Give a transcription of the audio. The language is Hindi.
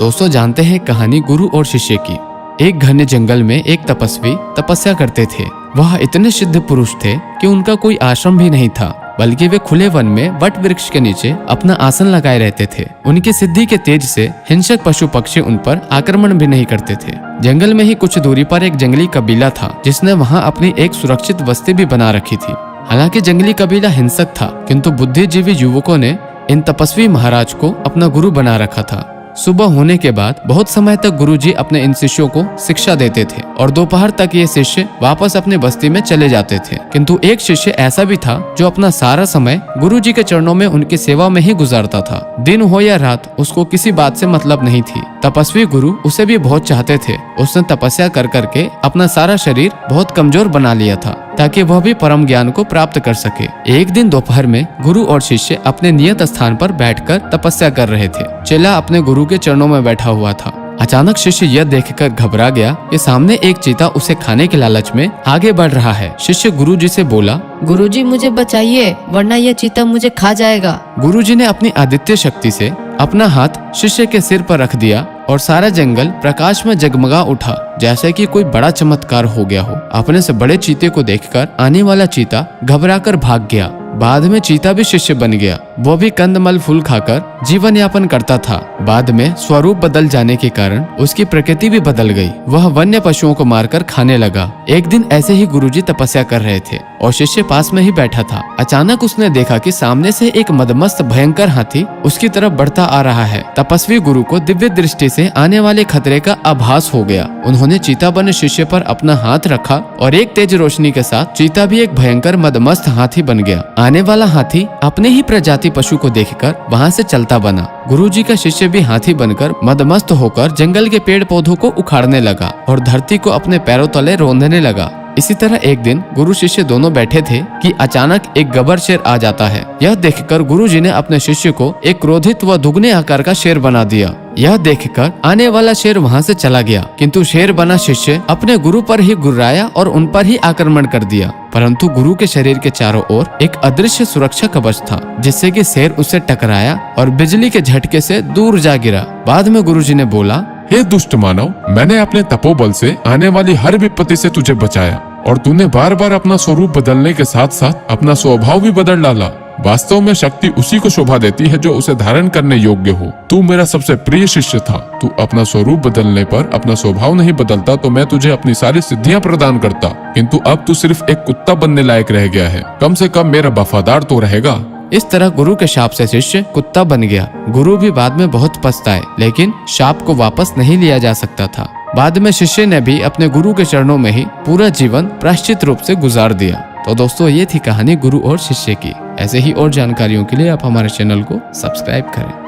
दोस्तों जानते हैं कहानी गुरु और शिष्य की। एक घने जंगल में एक तपस्वी तपस्या करते थे। वह इतने सिद्ध पुरुष थे कि उनका कोई आश्रम भी नहीं था, बल्कि वे खुले वन में वट वृक्ष के नीचे अपना आसन लगाए रहते थे। उनकी सिद्धि के तेज से हिंसक पशु पक्षी उन पर आक्रमण भी नहीं करते थे। जंगल में ही कुछ दूरी पर एक जंगली कबीला था, जिसने वहाँ अपनी एक सुरक्षित बस्ती भी बना रखी थी। हालांकि जंगली कबीला हिंसक था, किंतु बुद्धिजीवी युवकों ने इन तपस्वी महाराज को अपना गुरु बना रखा था। सुबह होने के बाद बहुत समय तक गुरुजी अपने इन शिष्यों को शिक्षा देते थे और दोपहर तक ये शिष्य वापस अपनी बस्ती में चले जाते थे। किंतु एक शिष्य ऐसा भी था जो अपना सारा समय गुरुजी के चरणों में उनकी सेवा में ही गुजारता था। दिन हो या रात उसको किसी बात से मतलब नहीं थी। तपस्वी गुरु उसे भी बहुत चाहते थे। उसने तपस्या कर करके अपना सारा शरीर बहुत कमजोर बना लिया था, ताकि वह भी परम ज्ञान को प्राप्त कर सके। एक दिन दोपहर में गुरु और शिष्य अपने नियत स्थान पर बैठकर तपस्या कर रहे थे। चेला अपने गुरु के चरणों में बैठा हुआ था। अचानक शिष्य यह देखकर घबरा गया कि सामने एक चीता उसे खाने के लालच में आगे बढ़ रहा है। शिष्य गुरुजी से बोला, गुरुजी मुझे बचाइए, वरना यह चीता मुझे खा जाएगा। गुरुजी ने अपनी आदित्य शक्ति से अपना हाथ शिष्य के सिर पर रख दिया और सारा जंगल प्रकाश में जगमगा उठा, जैसे कि कोई बड़ा चमत्कार हो गया हो। अपने से बड़े चीते को देखकर आने वाला चीता घबराकर भाग गया। बाद में चीता भी शिष्य बन गया। वो भी कंदमल फूल खाकर जीवन यापन करता था। बाद में स्वरूप बदल जाने के कारण उसकी प्रकृति भी बदल गई। वह वन्य पशुओं को मारकर खाने लगा। एक दिन ऐसे ही गुरुजी तपस्या कर रहे थे और शिष्य पास में ही बैठा था। अचानक उसने देखा कि सामने से एक मदमस्त भयंकर हाथी उसकी तरफ बढ़ता आ रहा है। तपस्वी गुरु को दिव्य दृष्टि से आने वाले खतरे का आभास हो गया। उन्होंने चीता बने शिष्य पर अपना हाथ रखा और एक तेज रोशनी के साथ चीता भी एक भयंकर मदमस्त हाथी बन गया। आने वाला हाथी अपने ही प्रजाति पशु को देखकर वहाँ से चलता बना। गुरुजी का शिष्य भी हाथी बनकर मदमस्त होकर जंगल के पेड़ पौधों को उखाड़ने लगा और धरती को अपने पैरों तले रौंदने लगा। इसी तरह एक दिन गुरु शिष्य दोनों बैठे थे कि अचानक एक गब्बर शेर आ जाता है। यह देखकर गुरुजी ने अपने शिष्य को एक क्रोधित व दुगने आकार का शेर बना दिया। यह देखकर आने वाला शेर वहां से चला गया, किंतु शेर बना शिष्य अपने गुरु पर ही गुर्राया और उन पर ही आक्रमण कर दिया। परंतु गुरु के शरीर के चारों ओर एक अदृश्य सुरक्षा कवच था, जिससे कि शेर उससे टकराया और बिजली के झटके से दूर जा गिरा। बाद में गुरुजी ने बोला, हे दुष्ट मानव, मैंने अपने तपोबल से आने वाली हर विपत्ति से तुझे बचाया और तूने बार बार अपना स्वरूप बदलने के साथ साथ अपना स्वभाव भी बदल डाला। वास्तव में शक्ति उसी को शोभा देती है जो उसे धारण करने योग्य हो। तू मेरा सबसे प्रिय शिष्य था। तू अपना स्वरूप बदलने पर अपना स्वभाव नहीं बदलता तो मैं तुझे अपनी सारी सिद्धियां प्रदान करता, किंतु अब तू सिर्फ एक कुत्ता बनने लायक रह गया है। कम से कम मेरा वफादार तो रहेगा। इस तरह गुरु के शाप से शिष्य कुत्ता बन गया। गुरु भी बाद में बहुत पछताए, लेकिन शाप को वापस नहीं लिया जा सकता था। बाद में शिष्य ने भी अपने गुरु के चरणों में ही पूरा जीवन प्रायश्चित रूप से गुजार दिया। तो दोस्तों ये थी कहानी गुरु और शिष्य की। ऐसे ही और जानकारियों के लिए आप हमारे चैनल को सब्सक्राइब करें।